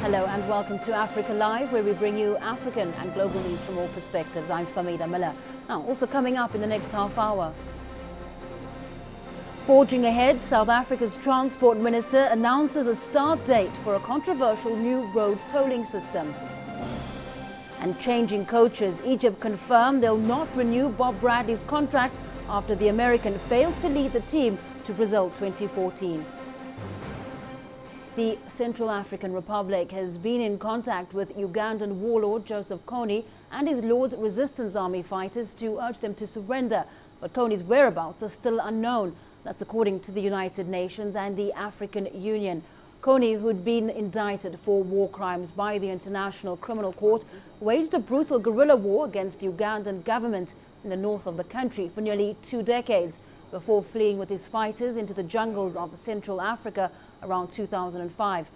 Hello and welcome to Africa Live, where we bring you African and global news from all perspectives. I'm Famida Miller. Now, also coming up in the next half hour. Forging ahead, South Africa's Transport Minister announces a start date for a controversial new road tolling system. And changing coaches, Egypt confirmed they'll not renew Bob Bradley's contract after the American failed to lead the team to Brazil 2014. The Central African Republic has been in contact with Ugandan warlord Joseph Kony and his Lord's Resistance Army fighters to urge them to surrender. But Kony's whereabouts are still unknown. That's according to the United Nations and the African Union. Kony, who'd been indicted for war crimes by the International Criminal Court, waged a brutal guerrilla war against the Ugandan government in the north of the country for nearly 2 decades, before fleeing with his fighters into the jungles of Central Africa around 2005.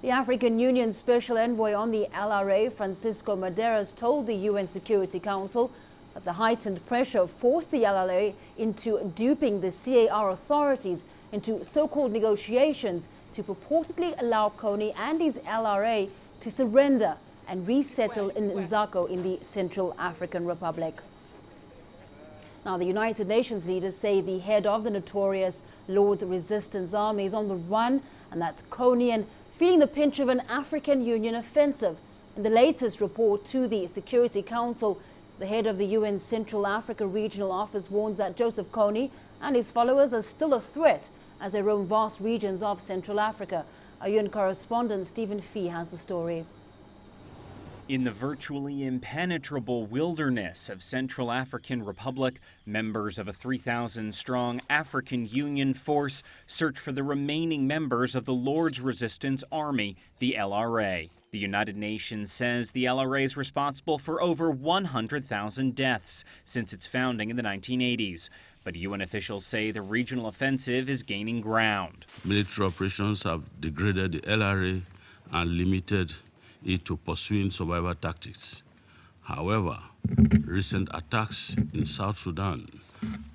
The African Union Special Envoy on the LRA, Francisco Madeiras, told the UN Security Council that the heightened pressure forced the LRA into duping the CAR authorities into so-called negotiations to purportedly allow Kony and his LRA to surrender and resettle in Nzako in the Central African Republic. Now, the United Nations leaders say the head of the notorious Lord's Resistance Army is on the run, and that's Kony, and feeling the pinch of an African Union offensive. In the latest report to the Security Council, the head of the UN Central Africa Regional Office warns that Joseph Kony and his followers are still a threat as they roam vast regions of Central Africa. Our UN correspondent Stephen Fee has the story. In the virtually impenetrable wilderness of Central African Republic, members of a 3,000-strong African Union force search for the remaining members of the Lord's Resistance Army, the LRA. The United Nations says the LRA is responsible for over 100,000 deaths since its founding in the 1980s. But UN officials say the regional offensive is gaining ground. Military operations have degraded the LRA and limited it to pursuing survival tactics. However, recent attacks in South Sudan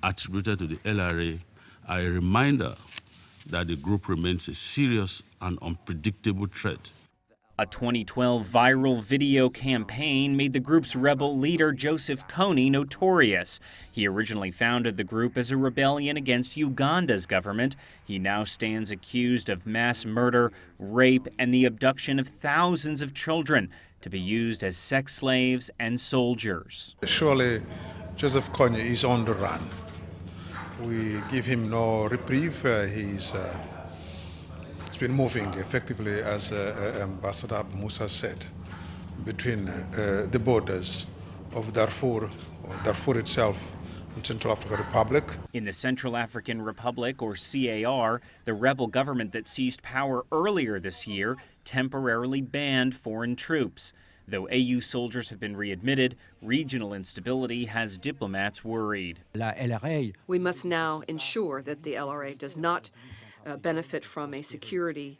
attributed to the LRA are a reminder that the group remains a serious and unpredictable threat. A 2012 viral video campaign made the group's rebel leader Joseph Kony notorious. He originally founded the group as a rebellion against Uganda's government. He now stands accused of mass murder, rape, and the abduction of thousands of children to be used as sex slaves and soldiers. Surely Joseph Kony is on the run. We give him no reprieve. He's been moving effectively, as Ambassador Abu Musa said, between the borders of Darfur itself and Central African Republic. In the Central African Republic, or CAR, the rebel government that seized power earlier this year temporarily banned foreign troops. Though AU soldiers have been readmitted, regional instability has diplomats worried. We must now ensure that the LRA does not benefit from a security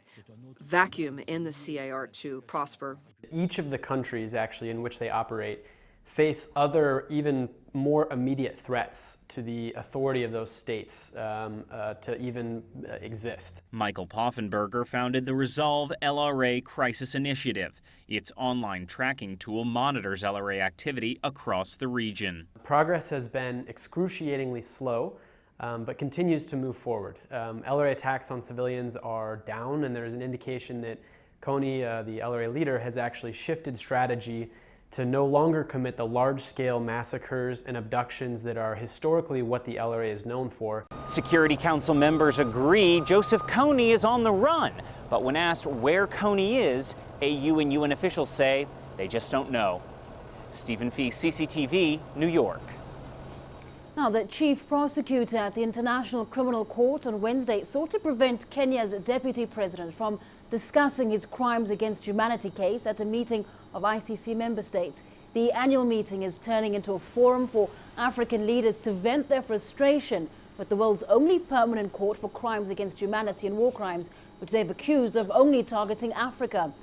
vacuum in the CAR to prosper. Each of the countries actually in which they operate face other even more immediate threats to the authority of those states to even exist. Michael Poffenberger founded the Resolve LRA Crisis Initiative. Its online tracking tool monitors LRA activity across the region. Progress has been excruciatingly slow, but continues to move forward. LRA attacks on civilians are down, and there's an indication that Kony, the LRA leader, has actually shifted strategy to no longer commit the large-scale massacres and abductions that are historically what the LRA is known for. Security Council members agree Joseph Kony is on the run, but when asked where Kony is, AU and UN officials say they just don't know. Stephen Fee, CCTV, New York. Now, the chief prosecutor at the International Criminal Court on Wednesday sought to prevent Kenya's deputy president from discussing his crimes against humanity case at a meeting of ICC member states. The annual meeting is turning into a forum for African leaders to vent their frustration with the world's only permanent court for crimes against humanity and war crimes, which they've accused of only targeting Africa.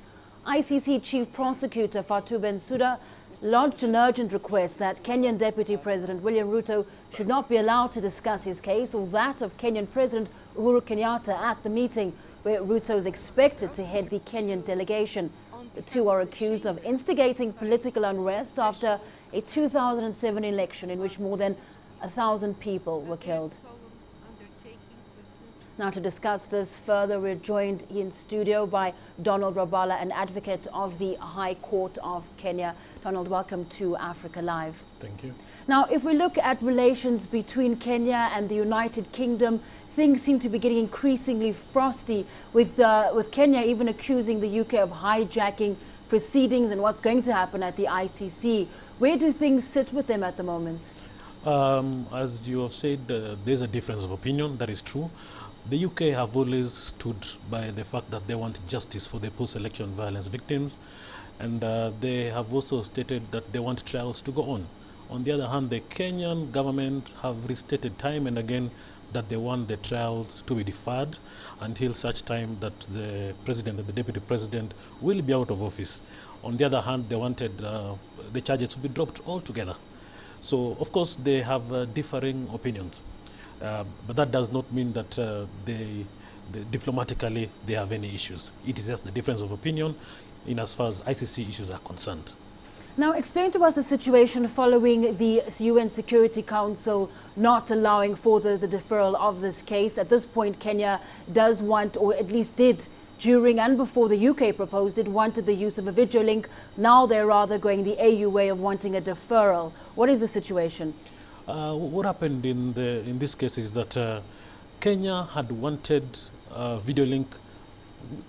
ICC Chief Prosecutor Fatou Bensouda lodged an urgent request that Kenyan Deputy President William Ruto should not be allowed to discuss his case or that of Kenyan President Uhuru Kenyatta at the meeting, where Ruto is expected to head the Kenyan delegation. The two are accused of instigating political unrest after a 2007 election in which more than 1,000 people were killed. Now, to discuss this further, we're joined in studio by Donald Rajbala, an advocate of the High Court of Kenya. Donald, welcome to Africa Live. Thank you. Now, if we look at relations between Kenya and the United Kingdom, things seem to be getting increasingly frosty, with Kenya even accusing the UK of hijacking proceedings and what's going to happen at the ICC. Where do things sit with them at the moment? As you have said, there's a difference of opinion. That is true. The UK have always stood by the fact that they want justice for the post-election violence victims, and they have also stated that they want trials to go on. On the other hand, the Kenyan government have restated time and again that they want the trials to be deferred until such time that the president and the deputy president will be out of office. On the other hand, they wanted the charges to be dropped altogether. So, of course, they have differing opinions. But that does not mean that diplomatically they have any issues. It is just the difference of opinion in as far as ICC issues are concerned. Now, explain to us the situation following the UN Security Council not allowing for the deferral of this case. At this point, Kenya does want, or at least did during and before the UK proposed it, wanted the use of a video link. Now they're rather going the AU way of wanting a deferral. What is the situation? What happened in this case is that Kenya had wanted a video link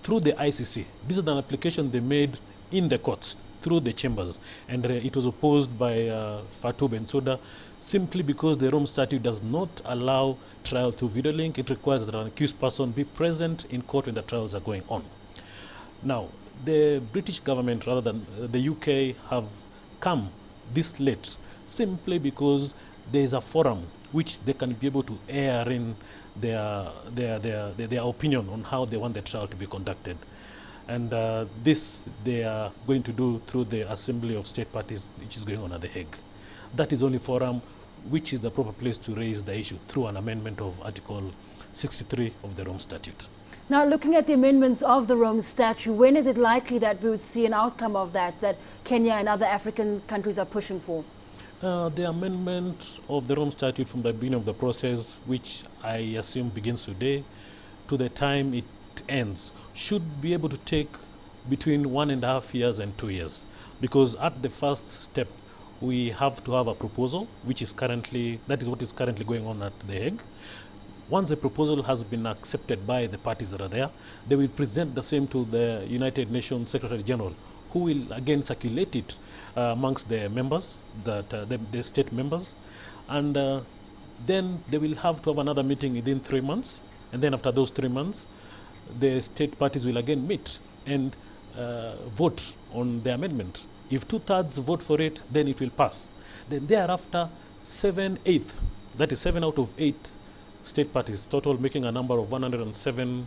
through the ICC. This is an application they made in the courts through the chambers, and it was opposed by Fatou Bensouda simply because the Rome Statute does not allow trial through video link. It requires that an accused person be present in court when the trials are going on. Now, the British government, rather than the UK, have come this late simply because there is a forum which they can be able to air in their opinion on how they want the trial to be conducted. And this they are going to do through the Assembly of State Parties, which is going on at The Hague. That is the only forum which is the proper place to raise the issue through an amendment of Article 63 of the Rome Statute. Now, looking at the amendments of the Rome Statute, when is it likely that we would see an outcome of that Kenya and other African countries are pushing for? The amendment of the Rome Statute from the beginning of the process, which I assume begins today, to the time it ends, should be able to take between 1.5 years and 2 years. Because at the first step, we have to have a proposal, that is what is currently going on at The Hague. Once the proposal has been accepted by the parties that are there, they will present the same to the United Nations Secretary General, who will again circulate it amongst the members, the state members, and then they will have to have another meeting within 3 months, and then after those 3 months, the state parties will again meet and vote on the amendment. If 2/3 vote for it, then it will pass. Then thereafter, 7/8, that is 7 out of 8 state parties, total making a number of 107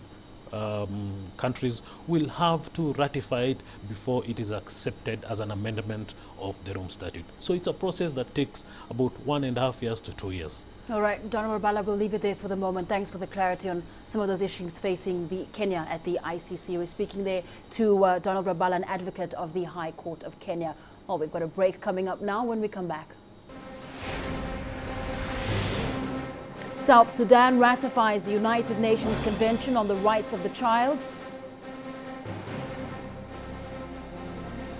countries, will have to ratify it before it is accepted as an amendment of the Rome Statute. So it's a process that takes about 1.5 years to 2 years. All right, Donald Rajbala, we'll leave it there for the moment. Thanks for the clarity on some of those issues facing Kenya at the ICC. We're speaking there to Donald Rajbala, an advocate of the High Court of Kenya. Well, we've got a break coming up now. When we come back, South Sudan ratifies the United Nations Convention on the Rights of the Child.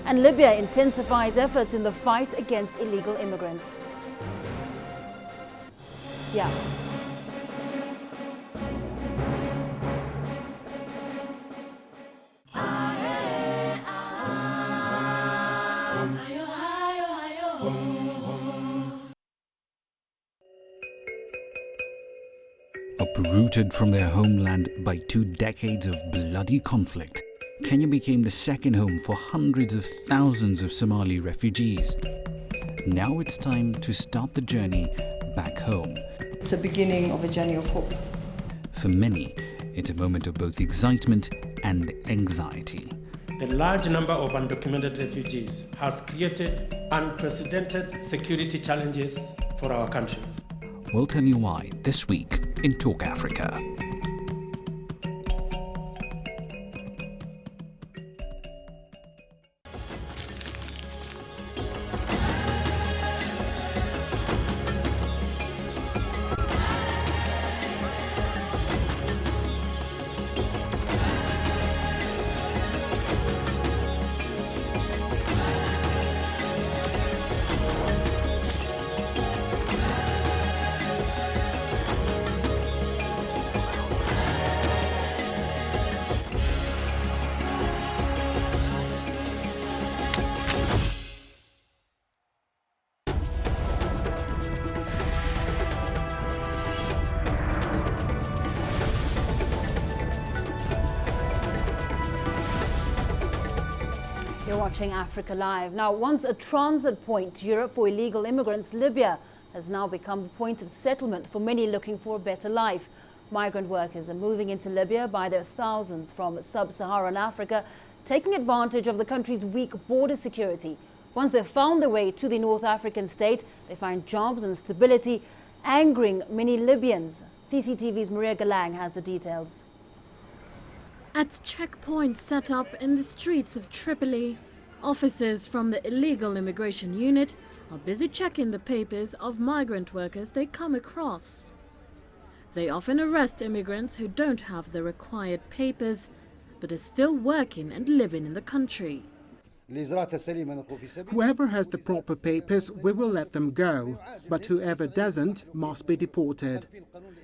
And Libya intensifies efforts in the fight against illegal immigrants. Yeah. Uprooted from their homeland by 2 decades of bloody conflict, Kenya became the second home for hundreds of thousands of Somali refugees. Now it's time to start the journey back home. It's the beginning of a journey of hope. For many, it's a moment of both excitement and anxiety. The large number of undocumented refugees has created unprecedented security challenges for our country. We'll tell you why this week in Talk Africa. You're watching Africa Live. Now, once a transit point to Europe for illegal immigrants, Libya has now become a point of settlement for many looking for a better life. Migrant workers are moving into Libya by their thousands from sub-Saharan Africa, taking advantage of the country's weak border security. Once they've found their way to the North African state, they find jobs and stability, angering many Libyans. CCTV's Maria Galang has the details. At checkpoints set up in the streets of Tripoli, officers from the illegal immigration unit are busy checking the papers of migrant workers they come across. They often arrest immigrants who don't have the required papers, but are still working and living in the country. Whoever has the proper papers, we will let them go, but whoever doesn't must be deported.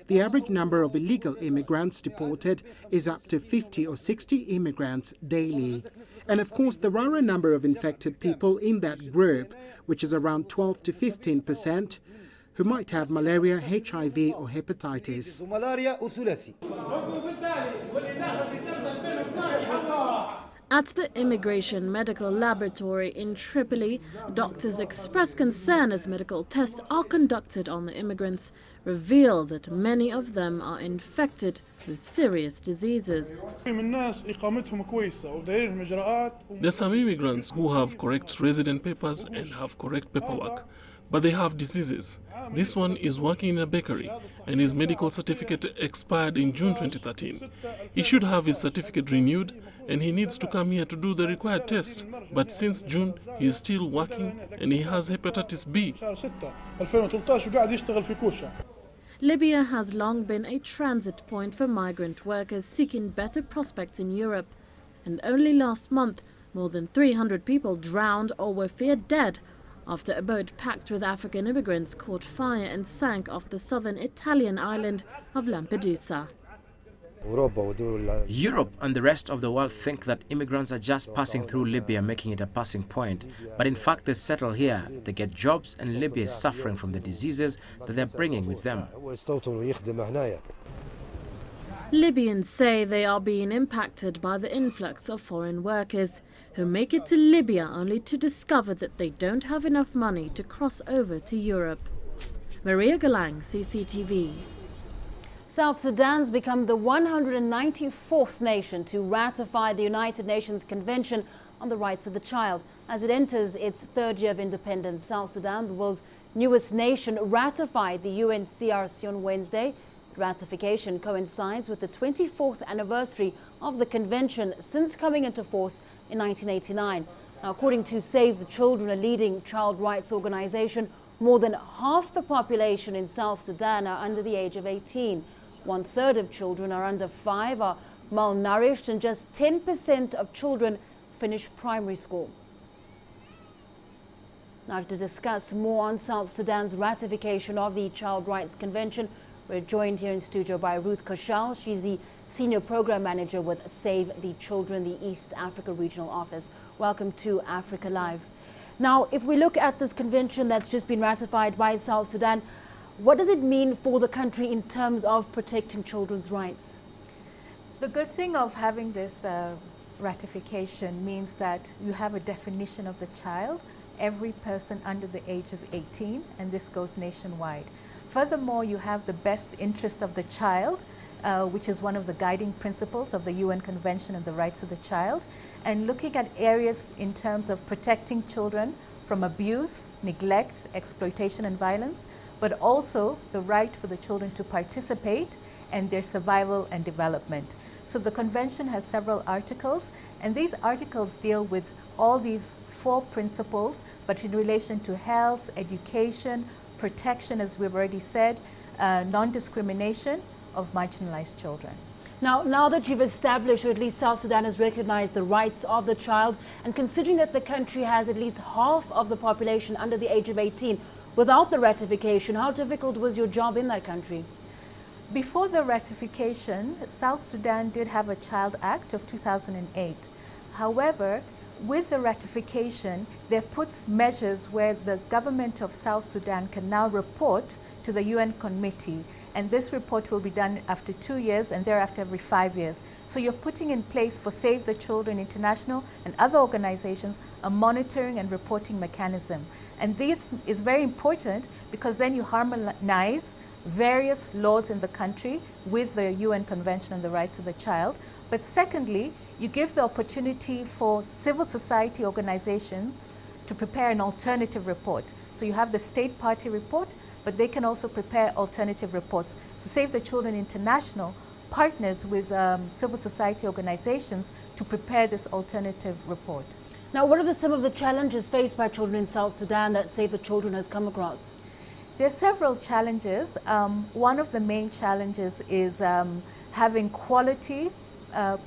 The average number of illegal immigrants deported is up to 50 or 60 immigrants daily. And of course, there are a number of infected people in that group, which is around 12 to 15%, who might have malaria, HIV or hepatitis. At the Immigration Medical Laboratory in Tripoli, doctors express concern as medical tests are conducted on the immigrants, reveal that many of them are infected with serious diseases. There are some immigrants who have correct resident papers and have correct paperwork, but they have diseases. This one is working in a bakery and his medical certificate expired in June 2013. He should have his certificate renewed and he needs to come here to do the required test. But since June, he is still working and he has hepatitis B. Libya has long been a transit point for migrant workers seeking better prospects in Europe. And only last month, more than 300 people drowned or were feared dead after a boat packed with African immigrants caught fire and sank off the southern Italian island of Lampedusa. Europe and the rest of the world think that immigrants are just passing through Libya, making it a passing point. But in fact, they settle here, they get jobs, and Libya is suffering from the diseases that they're bringing with them. Libyans say they are being impacted by the influx of foreign workers who make it to Libya only to discover that they don't have enough money to cross over to Europe. Maria Galang, CCTV. South Sudan's become the 194th nation to ratify the United Nations Convention on the Rights of the Child. As it enters its third year of independence, South Sudan, the world's newest nation, ratified the UN CRC on Wednesday. Ratification coincides with the 24th anniversary of the convention since coming into force in 1989. Now, according to Save the Children, a leading child rights organization, more than half the population in South Sudan are under the age of 18. 1/3 of children are under 5, are malnourished, and just 10% of children finish primary school. Now, to discuss more on South Sudan's ratification of the Child Rights Convention, we're joined here in studio by Ruth Cashell. She's the Senior Program Manager with Save the Children, the East Africa Regional Office. Welcome to Africa Live. Now, if we look at this convention that's just been ratified by South Sudan, what does it mean for the country in terms of protecting children's rights? The good thing of having this ratification means that you have a definition of the child, every person under the age of 18, and this goes nationwide. Furthermore, you have the best interest of the child, which is one of the guiding principles of the UN Convention on the Rights of the Child, and looking at areas in terms of protecting children from abuse, neglect, exploitation and violence, but also the right for the children to participate and their survival and development. So the convention has several articles, and these articles deal with all these 4 principles, but in relation to health, education, protection, as we've already said, non-discrimination of marginalized children. Now that you've established, or at least South Sudan has recognized the rights of the child, and considering that the country has at least half of the population under the age of 18, without the ratification, how difficult was your job in that country? Before the ratification, South Sudan did have a Child Act of 2008. However, with the ratification, there puts measures where the government of South Sudan can now report to the UN committee, and this report will be done after 2 years and thereafter every 5 years. So you're putting in place for Save the Children International and other organizations a monitoring and reporting mechanism. And this is very important because then you harmonize various laws in the country with the UN Convention on the Rights of the Child. But secondly, you give the opportunity for civil society organizations to prepare an alternative report. So you have the state party report, but they can also prepare alternative reports. So Save the Children International partners with civil society organizations to prepare this alternative report. Now, what are some of the challenges faced by children in South Sudan that Save the Children has come across? There are several challenges. One of the main challenges is having quality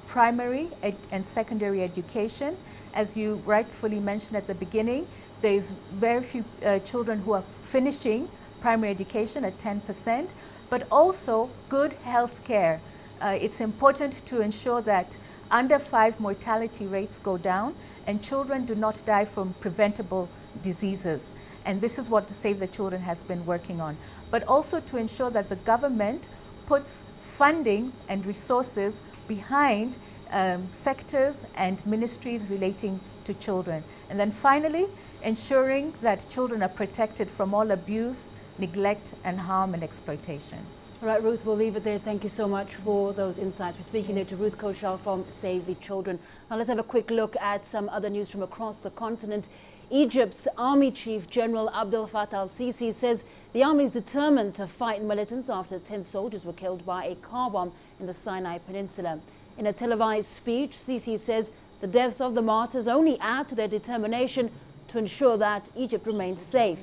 primary and secondary education. As you rightfully mentioned at the beginning, there is very few children who are finishing primary education at 10%, but also good health care. It's important to ensure that under 5 mortality rates go down and children do not die from preventable diseases. And this is what Save the Children has been working on. But also to ensure that the government puts funding and resources behind sectors and ministries relating to children. And then finally, ensuring that children are protected from all abuse, neglect, and harm and exploitation. All right, Ruth, we'll leave it there. Thank you so much for those insights. We're speaking there to Ruth Cashell from Save the Children. Now let's have a quick look at some other news from across the continent. Egypt's Army Chief General Abdel Fattah al-Sisi says the army is determined to fight militants after 10 soldiers were killed by a car bomb in the Sinai Peninsula. In a televised speech, Sisi says the deaths of the martyrs only add to their determination to ensure that Egypt remains safe.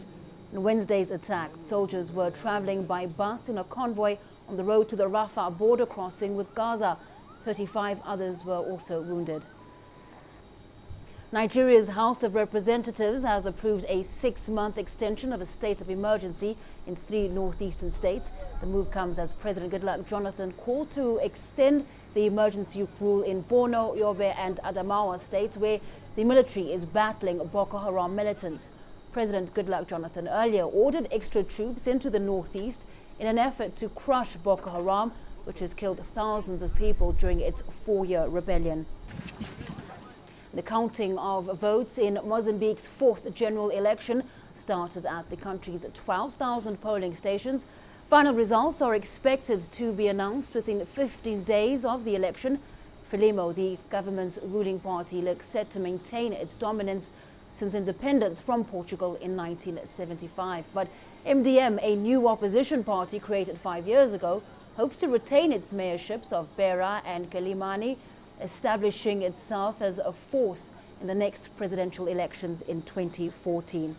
In Wednesday's attack, soldiers were traveling by bus in a convoy on the road to the Rafah border crossing with Gaza. 35 others were also wounded. Nigeria's House of Representatives has approved a 6-month extension of a state of emergency in 3 northeastern states. The move comes as President Goodluck Jonathan called to extend the emergency rule in Borno, Yobe and Adamawa states, where the military is battling Boko Haram militants. President Goodluck Jonathan earlier ordered extra troops into the northeast in an effort to crush Boko Haram, which has killed thousands of people during its 4-year rebellion. The counting of votes in Mozambique's 4th general election started at the country's 12,000 polling stations. Final results are expected to be announced within 15 days of the election. Frelimo, the government's ruling party, looks set to maintain its dominance since independence from Portugal in 1975. But MDM, a new opposition party created 5 years ago, hopes to retain its mayorships of Beira and Kilimani, establishing itself as a force in the next presidential elections in 2014.